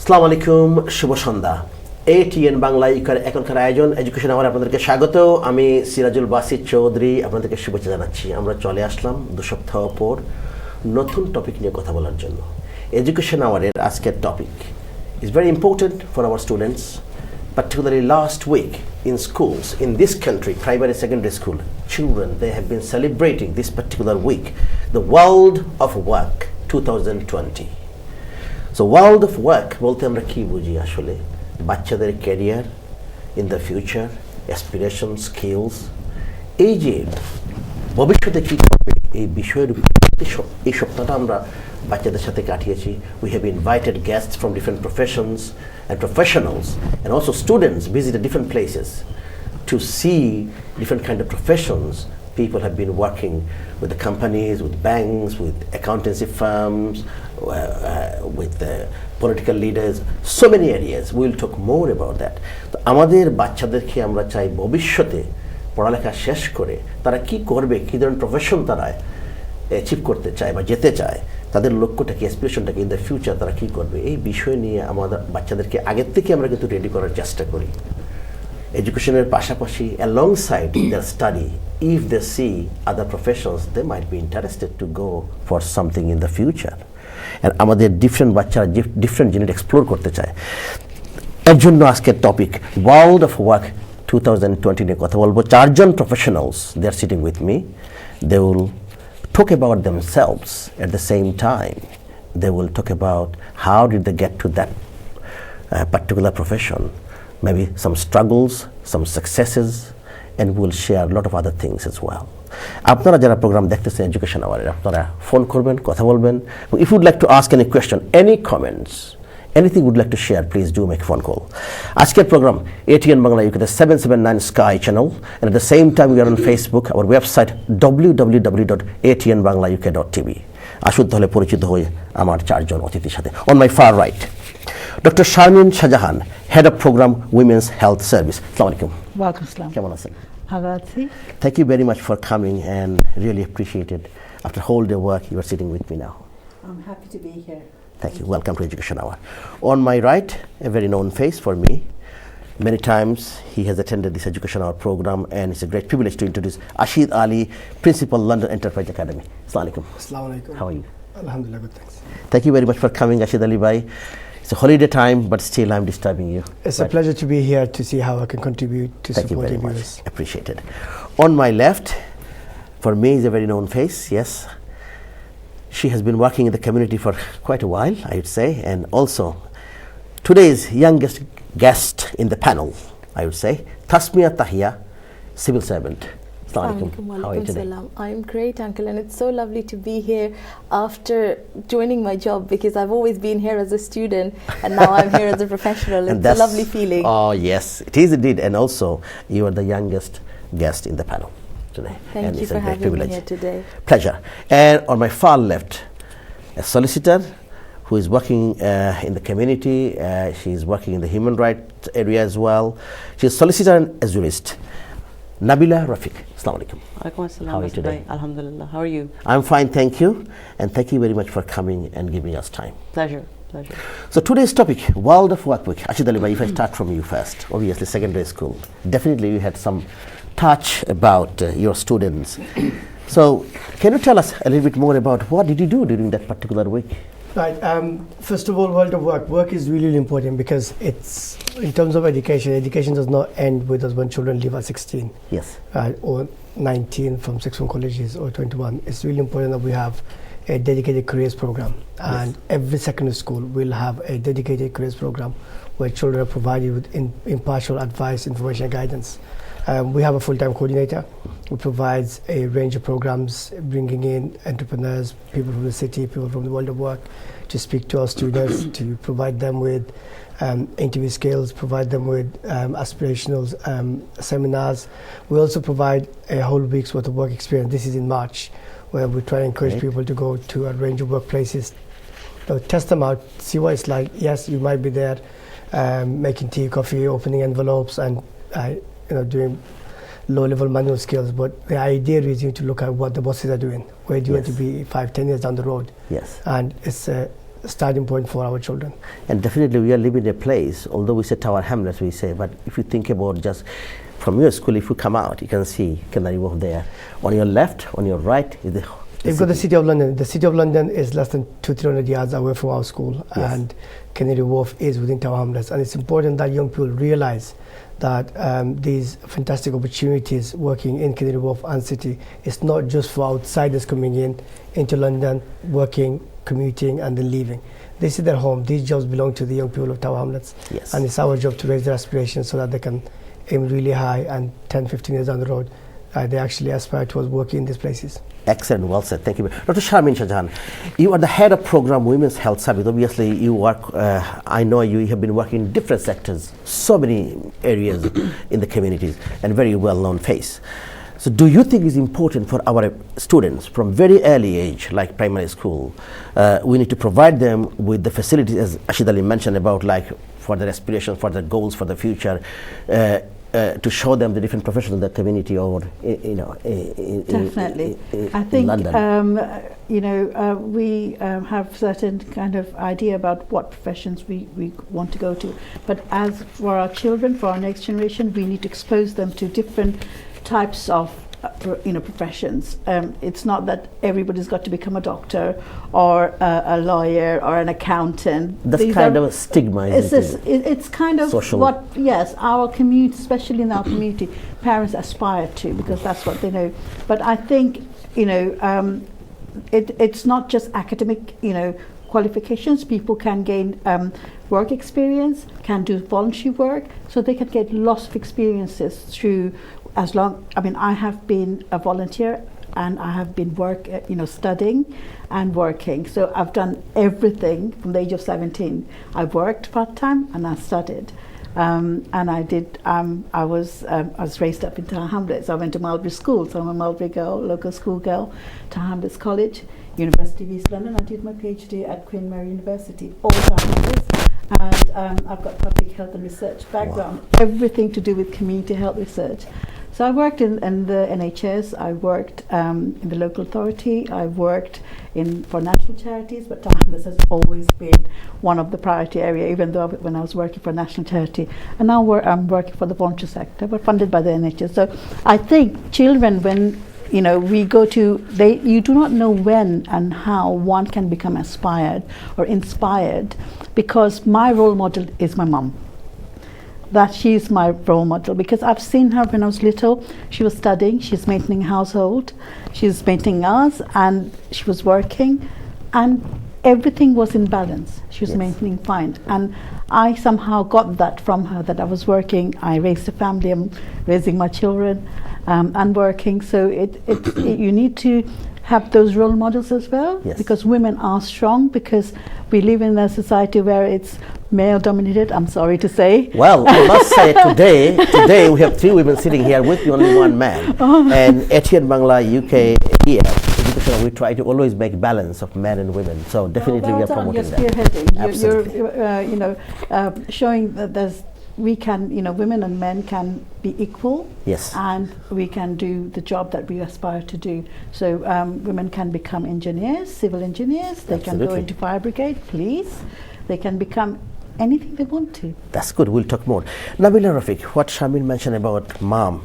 আসসালামু আলাইকুম, শুভ সন্ধ্যা। ATN বাংলা এখনকার আয়োজন এডুকেশন আওয়ারে আপনাদেরকে স্বাগত। আমি সিরাজুল বাসির চৌধুরী আপনাদেরকে শুভেচ্ছা জানাচ্ছি। আমরা চলে আসলাম 2 সপ্তাহ পর নতুন টপিক নিয়ে কথা বলার জন্য। এডুকেশন আওয়ারের আজকের topic is very important for our students, particularly last week in schools in this country, primary secondary school children, they have been celebrating this particular week, the World of Work 2020. So world of work বলতে আমরা কি বুঝি আসলে? বাচ্চাদের career in the future, aspiration, skills, এই যে ভবিষ্যতে কী করবে এই বিষয়ের উপর এই সপ্তাহটা আমরা বাচ্চাদের সাথে কাটিয়েছি। We have invited guests from different professions and professionals and also students visited different places to see different kind of professions. People have been working with the companies, with banks, with accountancy firms, with the political leaders, so many areas. We'll talk more about that. তো আমাদের বাচ্চাদেরকে আমরা চাই ভবিষ্যতে পড়ালেখা শেষ করে তারা কি করবে, কী ধরনের প্রফেশন তারা অ্যাচিভ করতে চায় বা যেতে চায়, তাদের লক্ষ্যটা কি, অ্যাসপিরেশনটা কি, ইন দ্য ফিউচার তারা কী করবে, এই বিষয় নিয়ে আমাদের বাচ্চাদেরকে আগের থেকে আমরা কিন্তু রেডি করার চেষ্টা করি। এডুকেশনের পাশাপাশি alongside their study, if they see other professions, they might be interested to go for something in the future. And আমাদের ডিফারেন্ট বাচ্চারা ডিফারেন্ট জিনিস এক্সপ্লোর করতে চায়। এর জন্য আজকের টপিক ওয়ার্ল্ড অফ ওয়ার্ক 2020 নিয়ে কথা বলবো। 4 জন professionals, they are sitting with me. They will talk about themselves at the same time. They will talk about how did they get to that particular profession, maybe some struggles, some successes, and we'll share a lot of other things as well. আপনারা যারা programme দেখতেছেন education আওয়ারের, আপনারা phone করবেন, কথা বলবেন। If you'd like to ask any question, any comments, anything you'd like to share, please do make a phone call. আজকের programme ATN Bangla UK, the 779 Sky channel, and at the same time we are on Facebook, our website www.atnbanglauk.tv. আসুন তাহলে পরিচিত হই আমার 4 জন অতিথির সাথে। On my far right, Dr. Sharmin Shahjahan, Head of Program Women's Health Service. Assalamu alaikum. Welcome, Islam. কেমন আছেন? ভালো আছি। Thank you very much for coming and really appreciate it. After whole day work, you are sitting with me now. I'm happy to be here. Thank you. Welcome to Education Hour. On my right, a very known face for me. Many times he has attended this Education Hour program, and it's a great privilege to introduce Ashid Ali, Principal, London Enterprise Academy. Assalamu alaikum. Assalamu alaikum. How are you? Alhamdulillah, good, thanks. Thank you very much for coming, Ashid Ali bhai. It's a holiday time, but still I'm disturbing you. It's a pleasure to be here to see how I can contribute to Thank you very supporting much. viewers. Appreciated. On my left, for me, is a very known face, yes. She has been working in the community for quite a while, I would say, and also today's youngest guest in the panel, I would say, Tasmia Tahia, civil servant. Assalamu alaikum. How are you today? I'm great, Uncle, and it's so lovely to be here after joining my job, because I've always been here as a student and now I'm here as a professional. It's a lovely feeling. Oh yes, it is indeed, and also you are the youngest guest in the panel today. Thank you for having me here today. Pleasure. And on my far left, a solicitor who is working in the community. She is working in the human rights area as well. She is solicitor and a jurist. Nabila Rafiq. Assalamu alaikum. How are you today? Alhamdulillah. How are you? I'm fine, thank you. And thank you very much for coming and giving us time. Pleasure. So today's topic, World of Work Week. Ashid Ali bhai, if I start from you first, obviously secondary school. Definitely you had some touch about your students. So can you tell us a little bit more about what did you do during that particular week? Right. First of all, world of work. Work is really, really important because it's, in terms of education, education does not end with us when children leave at 16. Yes. Or 19 from 6 from colleges or 21. It's really important that we have a dedicated careers program. And every secondary school will have a dedicated careers program where children are provided with impartial advice, information, and guidance. We have a full-time coordinator who provides a range of programs, bringing in entrepreneurs, people from the city, people from the world of work, to speak to our students, to provide them with interview skills, provide them with aspirational seminars. We also provide a whole week's worth of work experience. This is in March, where we try to encourage people to go to a range of workplaces, test them out, see what it's like. Yes, you might be there making tea, coffee, opening envelopes, and doing low-level manual skills, but the idea is you to look at what the bosses are doing. Where do you want to be 5-10 years down the road? Yes. And it's starting point for our children. And definitely we are living in a place, although we say Tower Hamlets, we say, but if you think about just from your school, if you come out, you can see Canary Wharf there. On your left, on your right is the You've got the City of London. The City of London is less than 200-300 yards away from our school, Yes. and Canary Wharf is within Tower Hamlets. And it's important that young people realize that these fantastic opportunities working in Canary Wharf and City is not just for outsiders coming into London, working, commuting, and then leaving. They sit at home. These jobs belong to the young people of Tower Hamlets. Yes. And it's our job to raise their aspirations so that they can aim really high, and 10, 15 years down the road, they actually aspire towards working in these places. Excellent, well said. Thank you. Dr. Sharmin Shahjahan, you are the head of program Women's Health Service. Obviously, you work, I know you have been working in different sectors, so many areas in the communities, and very well-known face. So do you think it's important for our students from very early age, like primary school, we need to provide them with the facilities, as Ashid Ali mentioned about, like for their aspirations, for their goals for the future, to show them the different professions in the community, or Definitely. I in think London. we have certain kind of idea about what professions we want to go to, but as for our children, for our next generation, we need to expose them to different types of professions. It's not that everybody's got to become a doctor or a lawyer or an accountant. That's These kind are- of a stigma, isn't it? It's kind of Social. what, yes, our community, especially in our community, parents aspire to, because that's what they know. But I think, it's not just academic, qualifications. People can gain work experience, can do voluntary work, so they can get lots of experiences through. I have been a volunteer, and I have been studying and working. So I've done everything from the age of 17. I worked part-time and I studied. And I did, I was raised up in Tower Hamlets. I went to Mulberry School, so I'm a Mulberry girl, local school girl, Tower Hamlets College, University of East London. I did my PhD at Queen Mary University, all Tower Hamlets. And I've got public health and research background, everything to do with community health research. So I worked in the NHS, I worked in the local authority, I worked for national charities, but Tower Hamlets has always been one of the priority area, even though when I was working for a national charity. And now I'm working for the voluntary sector, but funded by the NHS. So I think children, when we go to, you do not know when and how one can become aspired or inspired, because my role model is my mum. That she's my role model, because I've seen her when I was little. She was studying, she's maintaining household, she's maintaining us, and she was working, and everything was in balance. She was maintaining fine, and I somehow got that from her, that I was working, I raised a family, I'm raising my children, and working. So you need to have those role models as well, because women are strong, because we live in a society where it's male dominated, I'm sorry to say. Well, I must say today we have 3 women sitting here with only 1 man. And ATN Bangla UK here, education, we try to always make balance of men and women. So definitely we are promoting that. You're spearheading. Absolutely. You're showing that we can, women and men can be equal. Yes. And we can do the job that we aspire to do. So women can become engineers, civil engineers. They can go into fire brigade, police. They can become anything they want to. That's good. We'll talk more. Nabila Rafiq, what Shamil mentioned about mom,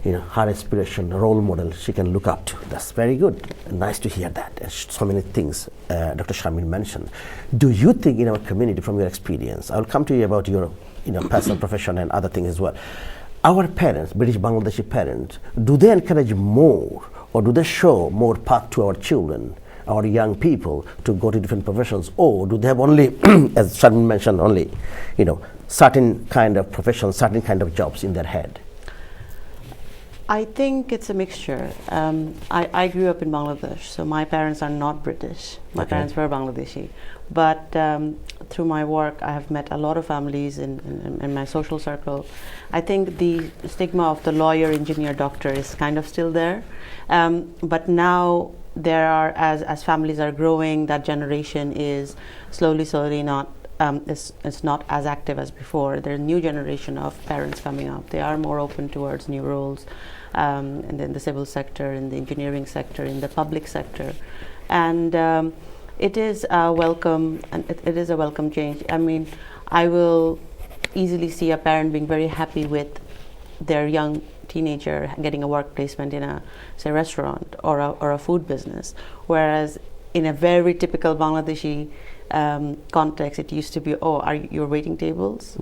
her inspiration, role model she can look up to. That's very good. Nice to hear that. And so many things Dr. Shamil mentioned. Do you think in our community, from your experience, I'll come to you about your personal profession and other things as well. Our parents, British Bangladeshi parents, do they encourage more, or do they show more path to our children, our young people, to go to different professions, or do they have only, as Shamil mentioned, only, certain kind of professions, certain kind of jobs in their head? I think it's a mixture. I grew up in Bangladesh, so my parents are not British. My parents were Bangladeshi. But through my work, I have met a lot of families in my social circle. I think the stigma of the lawyer, engineer, doctor is kind of still there. But now there are, as families are growing, that generation is slowly not it's not as active as before. There's a new generation of parents coming up. They are more open towards new roles, and in the civil sector, in the engineering sector, in the public sector. And it is a welcome, and it is a welcome change. I mean, I will easily see a parent being very happy with their young teenager getting a work placement in a, say, restaurant or a food business, whereas in a very typical Bangladeshi context, it used to be, oh, are you're waiting tables?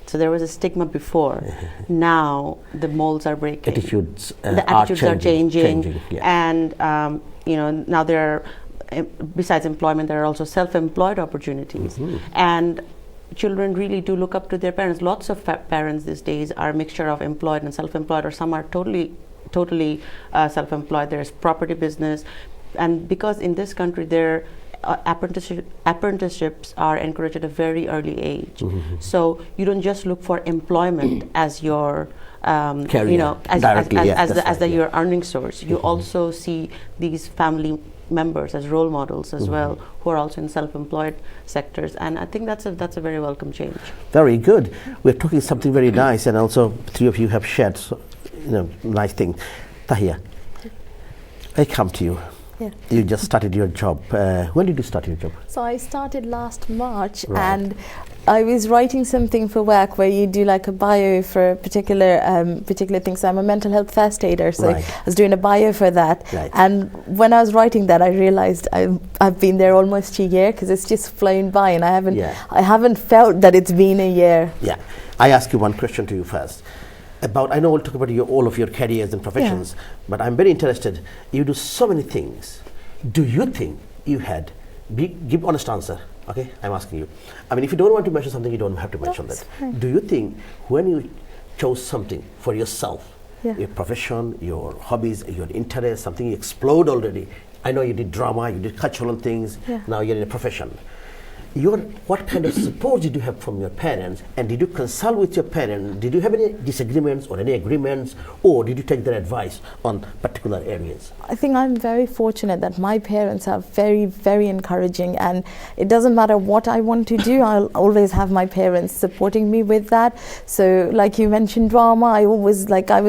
So there was a stigma before. Now the molds are breaking. The attitudes are changing. And now there are, besides employment, there are also self-employed opportunities. And children really do look up to their parents. Lots of parents these days are a mixture of employed and self-employed, or some are totally self-employed. There's property business, and because in this country there apprenticeships are encouraged at a very early age. So you don't just look for employment as your career, as your earning source. You also see these family members as role models as well, who are also in self-employed sectors, and I think that's a very welcome change. Very good. We're talking something very nice, and also three of you have shared nice things. Tahia, I come to you. Yeah. You just started your job. When did you start your job? So I started last March, and I was writing something for work where you do like a bio for a particular thing. So I'm a mental health first aider, so I was doing a bio for that. And when I was writing that, I realized I've been there almost a year, because it's just flown by, and I haven't felt that it's been a year. Yeah. I ask you one question to you first. I know we'll talk about all of your careers and professions, but I'm very interested. You do so many things. Do you think you had, give honest answer, okay? I'm asking you. I mean, if you don't want to mention something, you don't have to mention that. Fine. Do you think when you chose something for yourself, your profession, your hobbies, your interests, something you explode already? I know you did drama, you did cultural things, now you're in a profession. What kind of support did you have from your parents, and did you consult with your parents? Did you have any disagreements or any agreements, or did you take their advice on particular areas? I think I'm very fortunate that my parents are very, very encouraging, and it doesn't matter what I want to do, I'll always have my parents supporting me with that. So like you mentioned drama, I was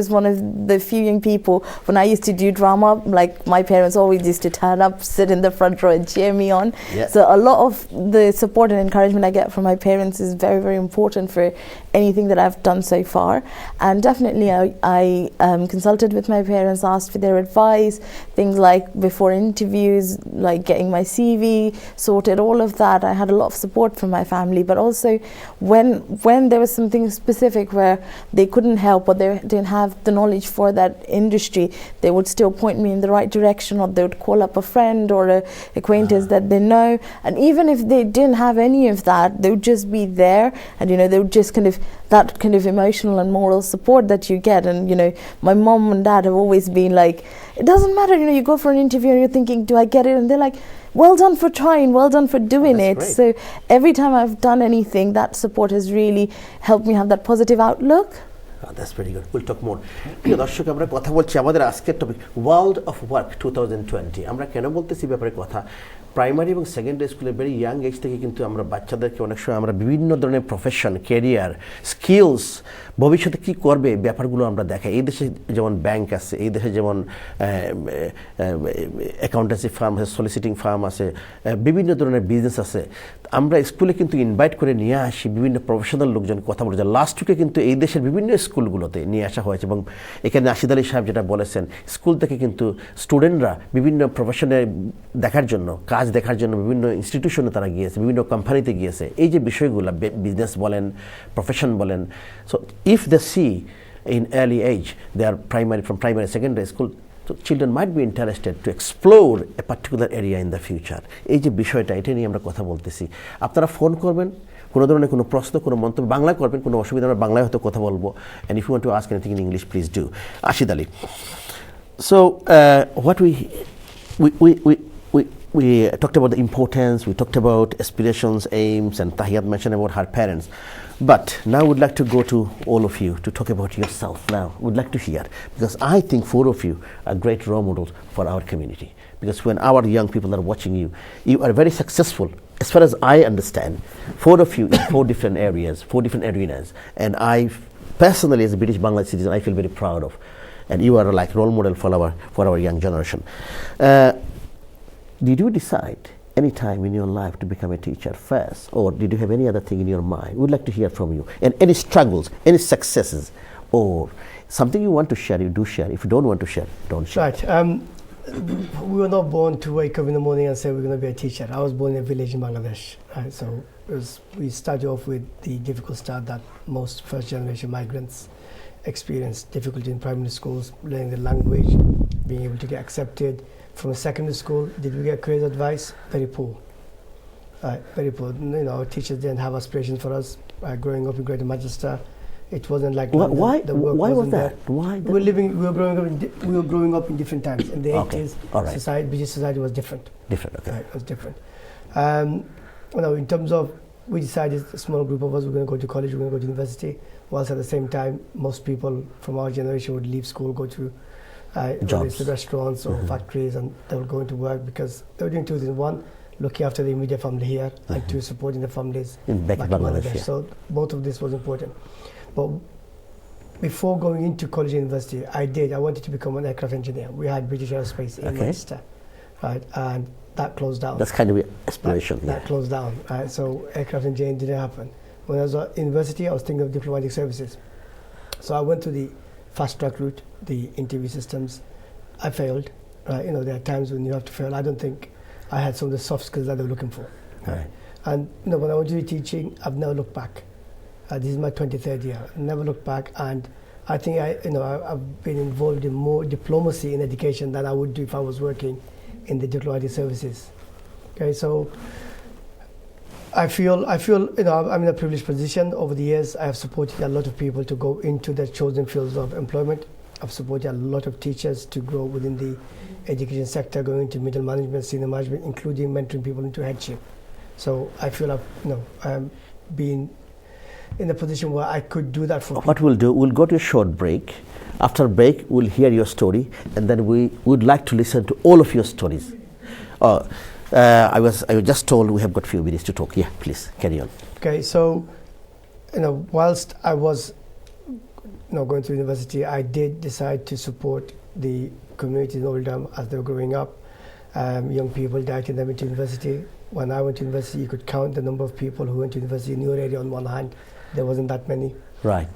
one of the few young people, when I used to do drama, like my parents always used to turn up, sit in the front row and cheer me on. So a lot of the support and encouragement I get from my parents is very, very important for anything that I've done so far. And definitely I consulted with my parents, asked for their advice, things like before interviews, like getting my CV sorted, all of that. I had a lot of support from my family, but also when there was something specific where they couldn't help or they didn't have the knowledge for that industry, they would still point me in the right direction, or they would call up a friend or an acquaintance that they know. And even if they didn't have any of that, they would just be there, and they would just that kind of emotional and moral support that you get. And my mom and dad have always been like, it doesn't matter, you go for an interview and you're thinking, do I get it? And they're like, well done for trying, well done for doing it. Great. So every time I've done anything, that support has really helped me have that positive outlook. That's pretty good. We'll talk more. প্রিয় দর্শক, আমরা কথা বলছি আমাদের আজকের topic world of work 2020। আমরা কেন বলতেছি ব্যাপারে কথা, প্রাইমারি এবং সেকেন্ডারি স্কুলে ভেরি ইয়াং এজ থেকে কিন্তু আমরা বাচ্চাদেরকে অনেক সময় আমরা বিভিন্ন ধরনের প্রফেশন, ক্যারিয়ার, স্কিলস, ভবিষ্যতে কী করবে ব্যাপারগুলো আমরা দেখাই। এই দেশে যেমন ব্যাংক আছে, এই দেশে যেমন অ্যাকাউন্টেন্সি ফার্ম আছে, সলিসিটিং ফার্ম আছে, বিভিন্ন ধরনের বিজনেস আছে। আমরা স্কুলে কিন্তু ইনভাইট করে নিয়ে আসি বিভিন্ন প্রফেশনাল লোকজন কথা বলে যায়। লাস্ট উইকে কিন্তু এই দেশের বিভিন্ন স্কুলগুলোতে নিয়ে আসা হয়েছে, এবং এখানে রাশিদ আলী সাহেব যেটা বলেছেন, স্কুল থেকে কিন্তু স্টুডেন্টরা বিভিন্ন প্রফেশনে দেখার জন্য, কাজ দেখার জন্য বিভিন্ন ইনস্টিটিউশনে তারা গিয়েছে, বিভিন্ন কোম্পানিতে গিয়েছে। এই যে বিষয়গুলো, বিজনেস বলেন, প্রফেশন বলেন, so if they see in early age, they are from primary, secondary school, so children might be interested to explore a particular area in the future. এই যে বিষয়টা, এটা নিয়ে আমরা কথা বলতেছি। আপনারা ফোন করবেন, কোনো ধরনের কোনো প্রশ্ন, কোনো মন্তব্য বাংলায় করবেন, কোনো অসুবিধা, আমরা বাংলায় হয়তো কথা বলবো। And if you want to ask anything in English, please do. Rashid Ali. So what we talked about the importance, we talked about aspirations, aims, and Tahiyat mentioned about her parents. But now we'd like to go to all of you to talk about yourself now. We'd like to hear, because I think four of you are great role models for our community. Because when our young people are watching you, you are very successful. As far as I understand, four of you in four different areas, four different arenas. And I personally, as a British Bangladeshi citizen, I feel very proud of. And you are like role model for our young generation. Did you decide any time in your life to become a teacher first, or did you have any other thing in your mind? We'd like to hear from you. And any struggles, any successes, or something you want to share, you do share. If you don't want to share, don't share. Right. We were not born to wake up in the morning and say we're going to be a teacher. I was born in a village in Bangladesh. Right? So we started off with the difficult start that most first generation migrants experience: difficulty in primary schools, learning the language, being able to get accepted. From a secondary school, did we get career advice? Very poor. Very poor. You know, our teachers didn't have aspirations for us. Growing up in Greater Manchester, it wasn't like London. Why? The work Why was wasn't that? there. Why? We were growing up in different times. In the Okay. 80s, All right. British society was different. Different. Okay. It was different. You know, in terms of, we decided, a small group of us were going to go to college, we were going to go to university, whilst at the same time, most people from our generation would leave school, go to Jobs. restaurants or factories, and they would go into work because they were doing two things: one, looking after the immediate family here, and two, supporting the families Back in Bangladesh. Yeah. So both of this was important. But before going into college and university, I wanted to become an aircraft engineer. We had British Aerospace in Okay. Manchester, right, and that closed down. That's kind of an aspiration. That closed down. So aircraft engineering didn't happen. When I was at university, I was thinking of diplomatic services. So I went to the fast track route, the interview systems. I failed. You know, there are times when you have to fail. I don't think I had some of the soft skills that they were looking for. Right. And you know, when I went to teaching, I've never looked back. This is my 23rd year. Never looked back, and I think I've been involved in more diplomacy in education than I would do if I was working in the diplomatic services. Okay, so I feel you know, I'm in a privileged position. Over the years, I have supported a lot of people to go into their chosen fields of employment. I've supported a lot of teachers to grow within the education sector, going into middle management, senior management, including mentoring people into headship. So I feel I'm being in a position where I could do that for people. What we'll do, we'll go to a short break. After break, we'll hear your story, and then we would like to listen to all of your stories. I was just told we have got few minutes to talk. Yeah, please carry on. Okay, so you know, whilst I was going to university, I did decide to support the community in Oldham as they were growing up. Young people directing them into university. When I went to university, you could count the number of people who went to university in your area on one hand. There wasn't that many. Right.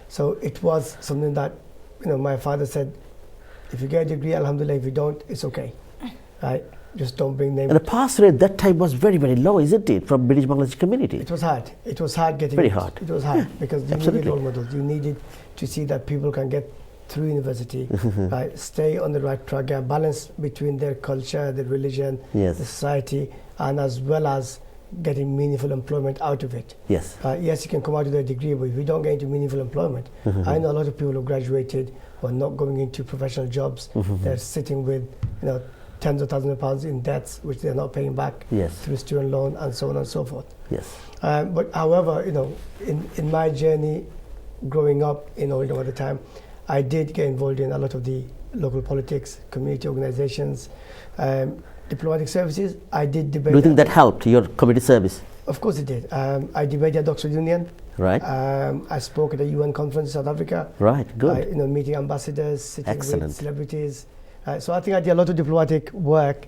So it was something that, you know, my father said, if you get a degree, alhamdulillah, if you don't, it's okay. Right? Just don't bring names. And the pass rate that time was very, very low, isn't it, from British Bangladesh community? It was hard. It was hard getting Very it. hard. It was hard because you Absolutely. needed role models. You needed to see that people can get through university, right, stay on the right track, get a balance between their culture, their religion, Yes. the society, and as well as getting meaningful employment out of it. Yes. Yes, you can come out with a degree, but if you don't get into meaningful employment, I know a lot of people who graduated who are not going into professional jobs. They're sitting with, you know, tens of thousands of pounds in debts, which they're not paying back Yes. through student loan and so on and so forth. Yes. But however, you know, in my journey growing up in Oldham at the time, I did get involved in a lot of the local politics, community organizations, diplomatic services. I did debate. Do you think that helped your community service? Of course it did. I debated at Oxford Union. Right. I spoke at a UN conference in South Africa. Right. Good. You know, meeting ambassadors, sitting Excellent. with celebrities. So I think I did a lot of diplomatic work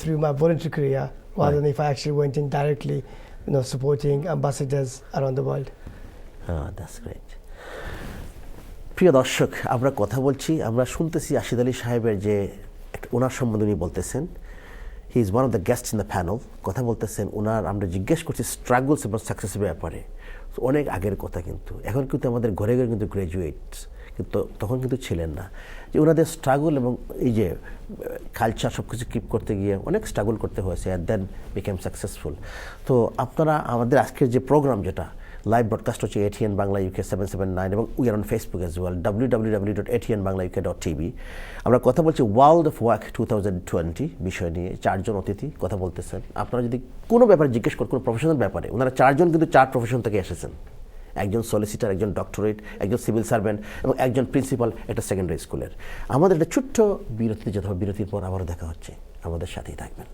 through my voluntary career, rather than if I actually went in directly, you know, supporting ambassadors around the world. Oh, that's great. প্রিয় দর্শক, আমরা কথা বলছি, আমরা শুনতেছি রাশিদ আলী সাহেবের যে ওনার সম্বন্ধে উনি বলতেছেন। He is one of the guests in the panel. কথা বলতেছেন ওনার, আমরা জিজ্ঞেস করছি স্ট্রাগলস এবং সাকসেসের ব্যাপারে। অনেক আগের কথা, কিন্তু এখন কিন্তু আমাদের ঘরে ঘরে কিন্তু গ্র্যাজুয়েটস, কিন্তু তখন কিন্তু ছিলেন না। যে ওনাদের স্ট্রাগল এবং এই যে কালচার সব কিছু কিপ করতে গিয়ে অনেক স্ট্রাগল করতে হয়েছে, অ্যান্ড দেন বিকেম সাকসেসফুল। তো আপনারা আমাদের আজকের যে প্রোগ্রাম, যেটা লাইভ ব্রডকাস্ট হচ্ছে ATN Bangla UK 779, এবং we are on Facebook as well, www.atnbanglauk.tv। আমরা কথা বলছি ওয়ার্ল্ড অফ ওয়ার্ক 2020 বিষয় নিয়ে। 4 জন অতিথি কথা বলতেছেন। আপনারা যদি কোনো ব্যাপারে জিজ্ঞেস করেন, কোনো প্রফেশনাল ব্যাপারে, ওনারা 4 জন কিন্তু 4 প্রফেশন থেকে এসেছেন। একজন সলিসিটার, একজন ডক্টরেট, একজন সিভিল সার্ভেন্ট, এবং একজন প্রিন্সিপাল একটা সেকেন্ডারি স্কুলের। আমাদের একটা ছোট্ট বিরতি যেতে হবে। বিরতির পর আবারও দেখা হচ্ছে। আমাদের সাথেই থাকবেন।